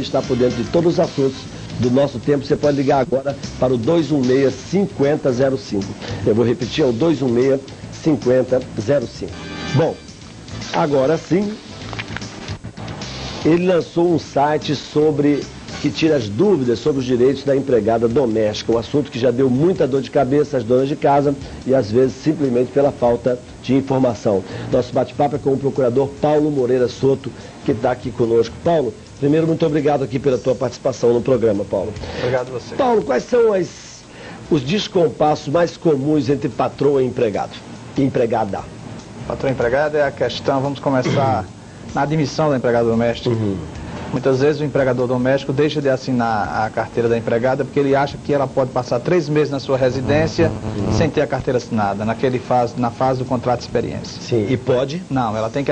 Está por dentro de todos os assuntos do nosso tempo. Você pode ligar agora para o 216-5005. Eu vou repetir, é o 216-5005. Bom, agora sim, ele lançou um site que tira as dúvidas sobre os direitos da empregada doméstica, um assunto que já deu muita dor de cabeça às donas de casa e às vezes simplesmente pela falta de informação. Nosso bate-papo é com o procurador Paulo Moreira Soto, que está aqui conosco. Paulo, primeiro, muito obrigado aqui pela tua participação no programa, Paulo. Obrigado a você. Paulo, quais são os descompassos mais comuns entre patroa e empregado? E empregada? Patroa e empregada é a questão, vamos começar na admissão da empregada doméstica. Muitas vezes o empregador doméstico deixa de assinar a carteira da empregada porque ele acha que ela pode passar 3 meses na sua residência sem ter a carteira assinada, na fase do contrato de experiência. Sim, e pode? Não, ela tem que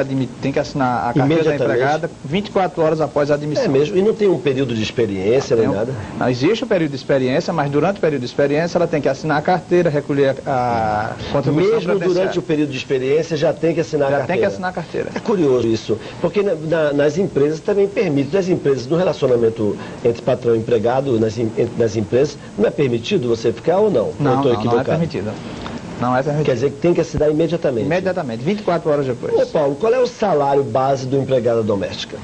assinar a carteira da empregada 24 horas após a admissão. É mesmo? E não tem um período de experiência nem nada? Não existe o período de experiência, mas durante o período de experiência ela tem que assinar a carteira, recolher a contribuição mesmo durante o período de experiência já tem que assinar a carteira? Já tem que assinar a carteira. É curioso isso, porque nas empresas também permite. Nas empresas, no relacionamento entre patrão e empregado, nas empresas, não é permitido você ficar ou não? Não, não é permitido. Não é permitido. Quer dizer que tem que assinar imediatamente? Imediatamente, 24 horas depois. Ô Paulo, qual é o salário base do empregado doméstica?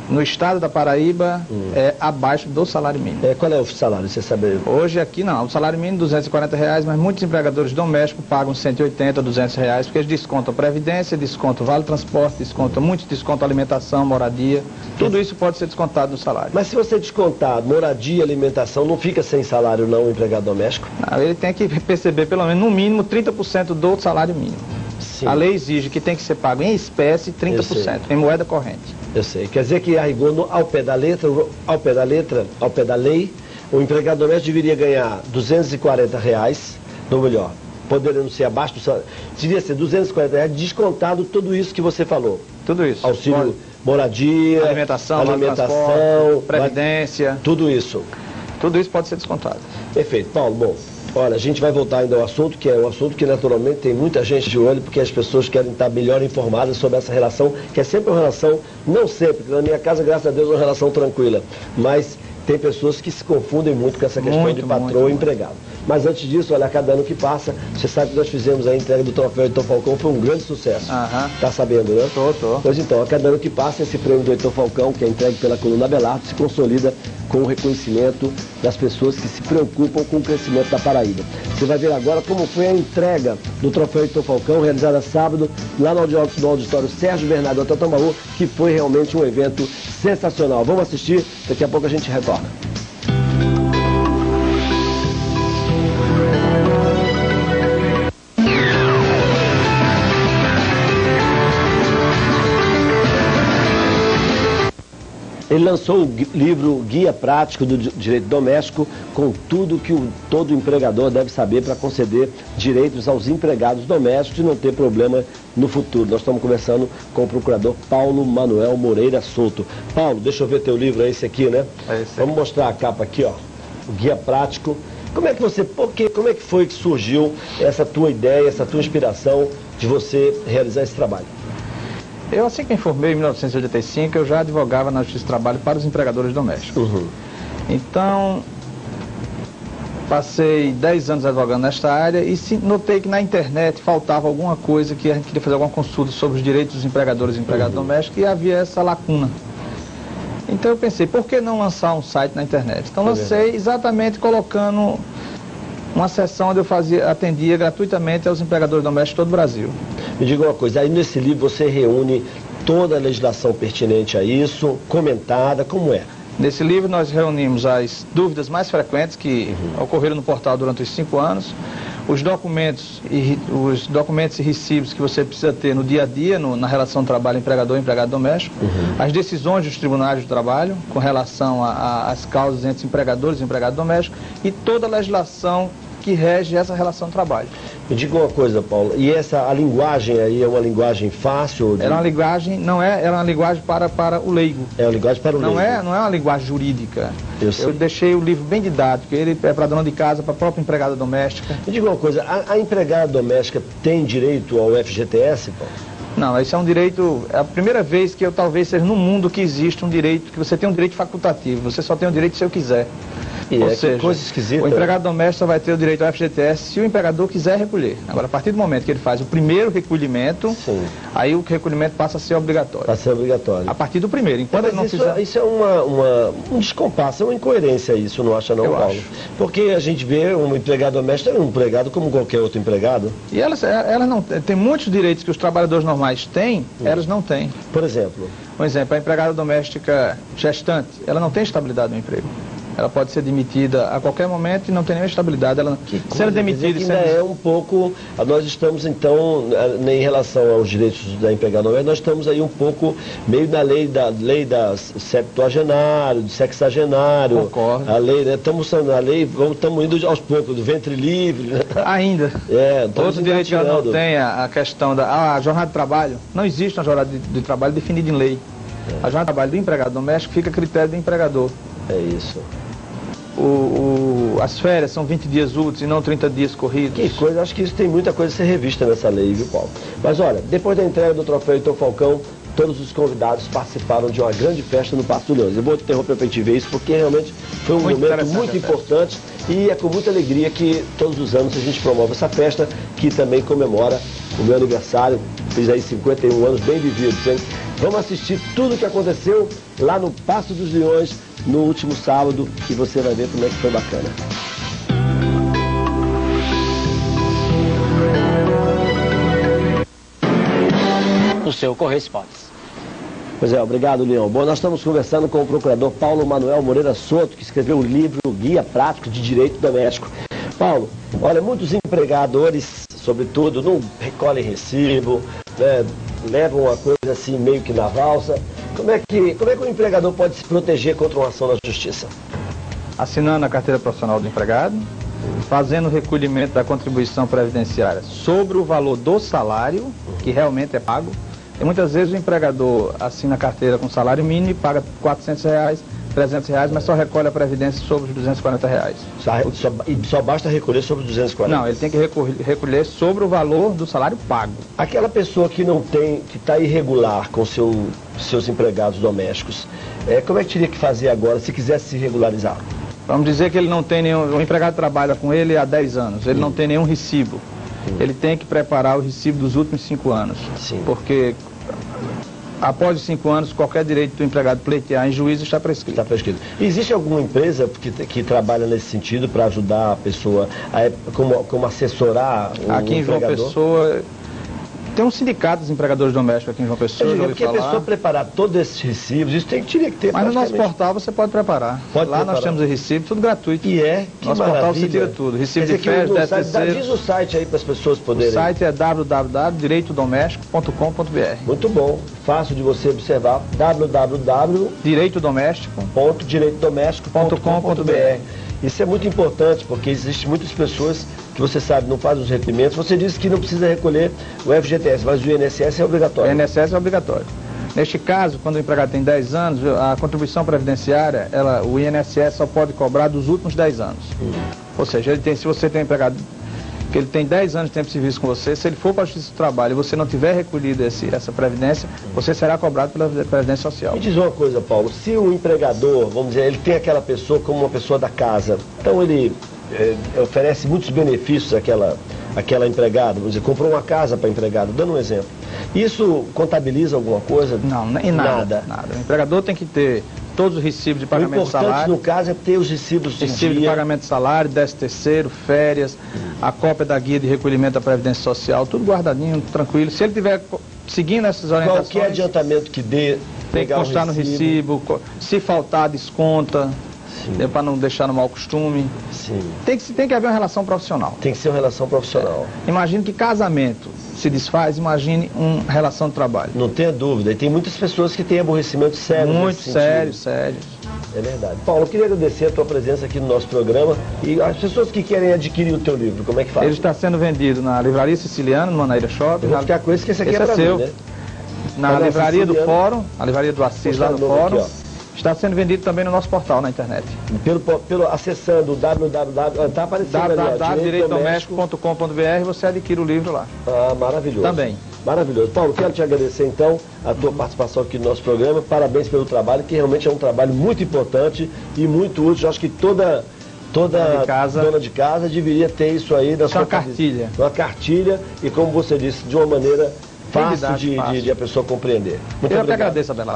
No estado da Paraíba é abaixo do salário mínimo. Qual é o salário, você sabe? Hoje aqui não, o salário mínimo é R$240, mas muitos empregadores domésticos pagam R$180, R$200, porque eles descontam previdência, descontam vale transporte, muitos descontam alimentação, moradia, tudo isso pode ser descontado no salário. Mas se você descontar moradia, alimentação, não fica sem salário não o empregado doméstico? Não, ele tem que perceber pelo menos no mínimo 30% do salário míneo. Sim. A lei exige que tem que ser pago em espécie 30%, em moeda corrente. Eu sei. Quer dizer que a rigor, ao pé da lei, o empregado doméstico deveria ganhar R$240, ou melhor, podendo ser abaixo do salário, devia ser R$240, descontado tudo isso que você falou. Tudo isso. Auxílio, moradia, alimentação, previdência. Tudo isso. Tudo isso pode ser descontado. Perfeito. Paulo, bom. Olha, a gente vai voltar ainda ao assunto, que é um assunto que naturalmente tem muita gente de olho, porque as pessoas querem estar melhor informadas sobre essa relação, que é sempre uma relação, não sempre, porque na minha casa, graças a Deus, é uma relação tranquila, mas tem pessoas que se confundem muito com essa questão de patroa e empregado. Mas antes disso, olha, a cada ano que passa, você sabe que nós fizemos a entrega do troféu Heitor Falcão, foi um grande sucesso. Tá sabendo, né? Tô. Pois então, a cada ano que passa, esse prêmio do Heitor Falcão, que é entregue pela coluna Abelardo, se consolida com o reconhecimento das pessoas que se preocupam com o crescimento da Paraíba. Você vai ver agora como foi a entrega do troféu Heitor Falcão, realizada sábado, lá no auditório Sérgio Bernardo Tatambaú, que foi realmente um evento sensacional. Vamos assistir, daqui a pouco a gente retorna. Ele lançou o livro Guia Prático do Direito Doméstico, com tudo que todo empregador deve saber para conceder direitos aos empregados domésticos e não ter problema no futuro. Nós estamos conversando com o procurador Paulo Manuel Moreira Soto. Paulo, deixa eu ver teu livro, é esse aqui, né? É esse. Vamos mostrar a capa aqui, ó. O Guia Prático. Como é que foi que surgiu essa tua ideia, essa tua inspiração de você realizar esse trabalho? Eu, assim que me formei em 1985, eu já advogava na Justiça do Trabalho para os empregadores domésticos. Então, passei 10 anos advogando nesta área e notei que na internet faltava alguma coisa, que a gente queria fazer alguma consulta sobre os direitos dos empregadores e empregados domésticos, e havia essa lacuna. Então eu pensei, por que não lançar um site na internet? Então lancei exatamente colocando uma seção onde eu atendia gratuitamente aos empregadores domésticos de todo o Brasil. Me diga uma coisa, aí nesse livro você reúne toda a legislação pertinente a isso, comentada, como é? Nesse livro nós reunimos as dúvidas mais frequentes que ocorreram no portal durante os 5 anos, os documentos e recibos que você precisa ter no dia a dia, na relação trabalho empregador e empregado doméstico, as decisões dos tribunais do trabalho com relação às causas entre empregadores e empregados domésticos e toda a legislação que rege essa relação de trabalho. Me diga uma coisa, Paulo, e a linguagem aí é uma linguagem fácil? Era uma linguagem, era uma linguagem para o leigo. É uma linguagem para o leigo. Não é uma linguagem jurídica. Eu deixei o livro bem didático, ele é para dona de casa, para a própria empregada doméstica. Me diga uma coisa, a empregada doméstica tem direito ao FGTS, Paulo? Não, esse é um direito, é a primeira vez que eu talvez seja no mundo que existe um direito, que você tem um direito facultativo, você só tem o direito se eu quiser. E Ou é seja, coisa esquisita. o empregado doméstico vai ter o direito ao FGTS se o empregador quiser recolher. Agora, a partir do momento que ele faz o primeiro recolhimento, Sim. aí o recolhimento passa a ser obrigatório. Passa a ser obrigatório. A partir do primeiro, enquanto ele não fizer... Isso é um descompasso, é uma incoerência isso, não acha não, Eu Paulo? acho. Porque a gente vê um empregado doméstico é um empregado como qualquer outro empregado. E elas não... Tem muitos direitos que os trabalhadores normais têm, elas não têm. Por exemplo? Por exemplo, a empregada doméstica gestante, ela não tem estabilidade no emprego. Ela pode ser demitida a qualquer momento e não tem nenhuma estabilidade. Ela, sendo demitida... Ainda é um pouco... Nós estamos, então, em relação aos direitos da empregada doméstica, nós estamos aí um pouco meio na lei da septuagenário, do sexagenário. Concordo. A lei, né? Estamos indo aos poucos, do ventre livre. Né? Ainda. Outro direito que ela não tem, a questão da jornada de trabalho. Não existe uma jornada de trabalho definida em lei. A jornada de trabalho do empregado doméstico fica a critério do empregador. É isso. As férias são 20 dias úteis e não 30 dias corridos. Que coisa, acho que isso tem muita coisa a ser revista nessa lei, viu, Paulo? Mas olha, depois da entrega do troféu Heitor Falcão, todos os convidados participaram de uma grande festa no Paço do Leões. Eu vou interromper para a gente ver isso, porque realmente foi um momento muito importante e é com muita alegria que todos os anos a gente promove essa festa, que também comemora o meu aniversário. Fiz aí 51 anos bem vividos, hein? Vamos assistir tudo o que aconteceu lá no Paço dos Leões no último sábado e você vai ver como é que foi bacana. No seu Correio Esportes. Pois é, obrigado, Leão. Bom, nós estamos conversando com o procurador Paulo Manuel Moreira Soto, que escreveu o livro Guia Prático de Direito Doméstico. Paulo, olha, muitos empregadores, sobretudo, não recolhem recibo, né, levam uma coisa assim meio que na valsa. Como é que o empregador pode se proteger contra uma ação na justiça? Assinando a carteira profissional do empregado, fazendo o recolhimento da contribuição previdenciária sobre o valor do salário, que realmente é pago. E muitas vezes o empregador assina a carteira com salário mínimo e paga R$400, R$300, mas só recolhe a previdência sobre os R$240. Só basta recolher sobre os 240? Não, ele tem que recolher sobre o valor do salário pago. Aquela pessoa que não tem, que está irregular com seus empregados domésticos, como é que teria que fazer agora se quisesse se regularizar? Vamos dizer que ele não tem nenhum... O empregado trabalha com ele há 10 anos, ele não tem nenhum recibo. Ele tem que preparar o recibo dos últimos 5 anos. Sim. Porque após os 5 anos, qualquer direito do empregado pleitear em juízo está prescrito. Está prescrito. Existe alguma empresa que trabalha nesse sentido para ajudar a pessoa, como assessorar o aqui em João empregador? Pessoa... Tem um sindicato dos empregadores domésticos aqui em João Pessoa. Porque a pessoa preparar todos esses recibos, isso teria que ter. Mas no nosso portal você pode preparar. Lá nós temos o recibo, tudo gratuito. E nosso portal você tira tudo. Recibo de férias, 10º. Diz o site aí para as pessoas poderem. O site é www.direitodoméstico.com.br. Muito bom, fácil de você observar. www.direitodoméstico.com.br. Isso é muito importante, porque existem muitas pessoas que você sabe não fazem os requerimentos. Você disse que não precisa recolher o FGTS, mas o INSS é obrigatório. O INSS é obrigatório. Neste caso, quando o empregado tem 10 anos, a contribuição previdenciária, o INSS só pode cobrar dos últimos 10 anos. Ou seja, se você tem um empregado que ele tem 10 anos de tempo de serviço com você, se ele for para a Justiça do Trabalho e você não tiver recolhido essa previdência, você será cobrado pela Previdência Social. Me diz uma coisa, Paulo, se o empregador, vamos dizer, ele tem aquela pessoa como uma pessoa da casa, então ele oferece muitos benefícios àquela empregada, vamos dizer, comprou uma casa para empregado, dando um exemplo. Isso contabiliza alguma coisa? Não, em nada. O empregador tem que ter todos os recibos de pagamento de salário. O importante no caso é ter os recibos de pagamento de salário, 10º, férias, a cópia da guia de recolhimento da Previdência Social, tudo guardadinho, tranquilo. Se ele estiver seguindo essas orientações... Qualquer adiantamento que dê... Tem que constar no recibo, se faltar, desconta, para não deixar no mau costume. Sim. Tem que haver uma relação profissional. Tem que ser uma relação profissional. Imagine que casamento se desfaz, imagine uma relação de trabalho. Não tenha dúvida. E tem muitas pessoas que têm aborrecimento sério. Muito sério. É verdade. Paulo, eu queria agradecer a tua presença aqui no nosso programa. E as pessoas que querem adquirir o teu livro, como é que faz? Ele está sendo vendido na Livraria Siciliana, no Manaíra Shopping. Eu vou ficar com esse, que esse aqui é pra seu. mim, né? Na Livraria do Fórum, a Livraria do Assis, lá no Fórum. Aqui, está sendo vendido também no nosso portal na internet. Acessando www.direitodoméstico.com.br você adquire o livro lá. Maravilhoso. Também. Maravilhoso. Paulo, quero te agradecer então a tua participação aqui no nosso programa. Parabéns pelo trabalho, que realmente é um trabalho muito importante e muito útil. Eu acho que toda dona de casa deveria ter isso aí na sua cartilha. Uma cartilha e, como você disse, de uma maneira fácil de a pessoa compreender. Muito obrigado. Eu que agradeço, Adela.